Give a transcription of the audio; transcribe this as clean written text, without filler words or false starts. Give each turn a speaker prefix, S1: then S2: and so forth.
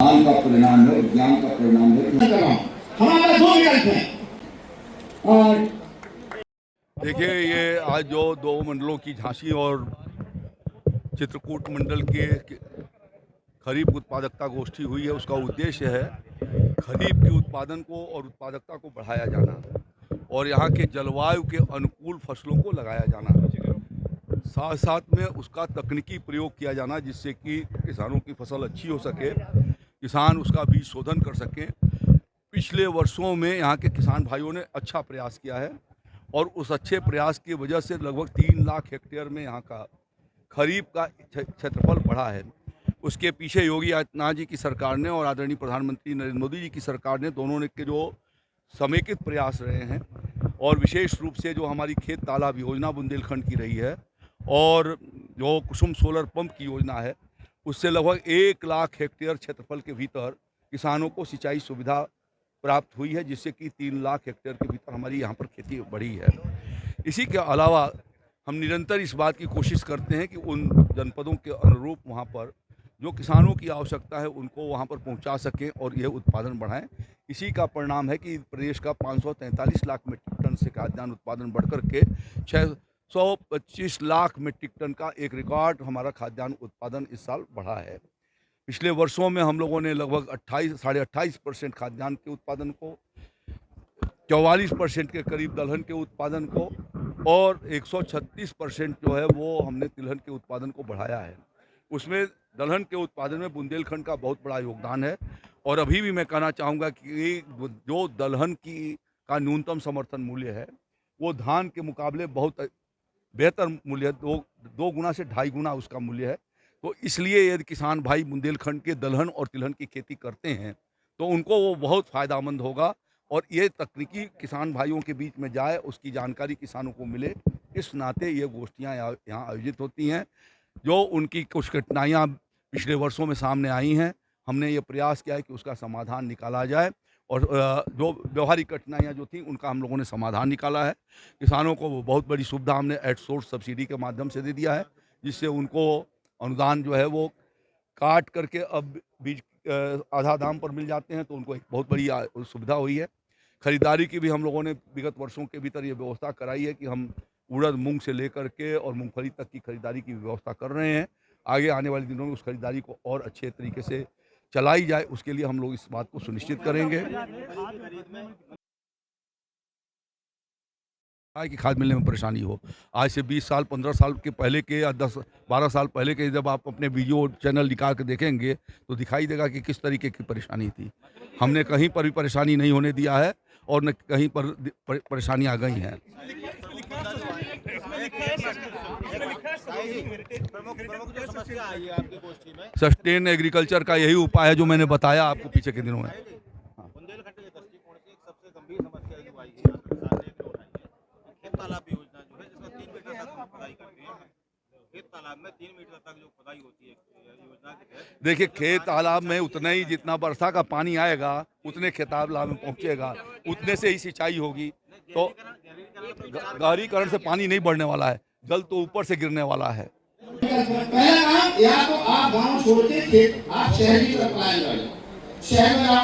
S1: ज्ञान का परिणाम है, ज्ञान का परिणाम है। हमारा दो विकल्प है। और
S2: देखिए, ये आज जो दो मंडलों की झांसी और चित्रकूट मंडल के खरीफ उत्पादकता गोष्ठी हुई है, उसका उद्देश्य है खरीफ के उत्पादन को और उत्पादकता को बढ़ाया जाना और यहाँ के जलवायु के अनुकूल फसलों को लगाया जाना, साथ साथ में उसका तकनीकी प्रयोग किया जाना जिससे कि किसानों की फसल अच्छी हो सके, किसान उसका बीज शोधन कर सकें। पिछले वर्षों में यहाँ के किसान भाइयों ने अच्छा प्रयास किया है और उस अच्छे प्रयास की वजह से लगभग 3 लाख हेक्टेयर में यहाँ का खरीफ का क्षेत्रफल बढ़ा है। उसके पीछे योगी आदित्यनाथ जी की सरकार ने और आदरणीय प्रधानमंत्री नरेंद्र मोदी जी की सरकार ने, दोनों ने के जो समेकित प्रयास रहे हैं और विशेष रूप से जो हमारी खेत तालाब योजना बुंदेलखंड की रही है और जो कुसुम सोलर पंप की योजना है, उससे लगभग 1 लाख हेक्टेयर क्षेत्रफल के भीतर किसानों को सिंचाई सुविधा प्राप्त हुई है, जिससे कि 3 लाख हेक्टेयर के भीतर हमारी यहाँ पर खेती बढ़ी है। इसी के अलावा हम निरंतर इस बात की कोशिश करते हैं कि उन जनपदों के अनुरूप वहाँ पर जो किसानों की आवश्यकता है उनको वहाँ पर पहुँचा सकें और यह उत्पादन बढ़ाएं। इसी का परिणाम है कि प्रदेश का 543 लाख मीट्रिक टन से खाद्यान्न उत्पादन बढ़कर के 625 लाख मीट्रिक टन का एक रिकॉर्ड हमारा खाद्यान्न उत्पादन इस साल बढ़ा है। पिछले वर्षों में हम लोगों ने लगभग 28-28% खाद्यान्न के उत्पादन को, 44% के करीब दलहन के उत्पादन को और 136% जो है वो हमने तिलहन के उत्पादन को बढ़ाया है। उसमें दलहन के उत्पादन में बुंदेलखंड का बहुत बड़ा योगदान है और अभी भी मैं कहना चाहूँगा कि जो दलहन का न्यूनतम समर्थन मूल्य है वो धान के मुकाबले बहुत बेहतर मूल्य है, दो गुना से 2.5 गुना उसका मूल्य है। तो इसलिए यदि किसान भाई बुंदेलखंड के दलहन और तिलहन की खेती करते हैं तो उनको वो बहुत फ़ायदेमंद होगा और ये तकनीकी किसान भाइयों के बीच में जाए, उसकी जानकारी किसानों को मिले। इस नाते ये गोष्ठियाँ यहाँ आयोजित होती हैं। जो उनकी कुछ कठिनाइयाँ पिछले वर्षों में सामने आई हैं, हमने ये प्रयास किया है कि उसका समाधान निकाला जाए और जो व्यवहारिक कठिनाइयाँ जो थी उनका हम लोगों ने समाधान निकाला है। किसानों को वो बहुत बड़ी सुविधा हमने एट सोर्स सब्सिडी के माध्यम से दे दिया है, जिससे उनको अनुदान जो है वो काट करके अब बीज आधा दाम पर मिल जाते हैं, तो उनको एक बहुत बड़ी सुविधा हुई है। खरीदारी की भी हम लोगों ने विगत वर्षों के भीतर ये व्यवस्था कराई है कि हम उड़द मूंग से लेकर के और मूंगफली तक की खरीदारी की व्यवस्था कर रहे हैं। आगे आने वाले दिनों में उस खरीदारी को और अच्छे तरीके से चलाई जाए, उसके लिए हम लोग इस बात को सुनिश्चित करेंगे कि खाद मिलने में परेशानी हो। आज से 20 साल 15 साल के पहले के या 10-12 साल पहले के जब आप अपने वीडियो चैनल निकाल के देखेंगे तो दिखाई देगा कि किस तरीके की परेशानी थी। हमने कहीं पर भी परेशानी नहीं होने दिया है और न कहीं पर परेशानी आ गई हैं। सस्टेन एग्रीकल्चर का यही उपाय है जो मैंने बताया आपको पीछे के दिनों में।
S3: तालाब योजना जो है जिसमें 3 मीटर तक हम खुदाई करते हैं। खेत तालाब में 3 मीटर तक जो खुदाई होती है योजना के तहत।
S2: देखिए, खेत तालाब में उतना ही जितना वर्षा का पानी आएगा उतने खेत तालाब में पहुंचेगा, उतने से ही सिंचाई होगी। तो गहरीकरण से पानी नहीं बढ़ने वाला है, जल तो ऊपर से गिरने वाला है।
S1: पहला काम, या तो आप गाँव छोड़ के खेत आप शहर की तरफ पलायन करें। शहर में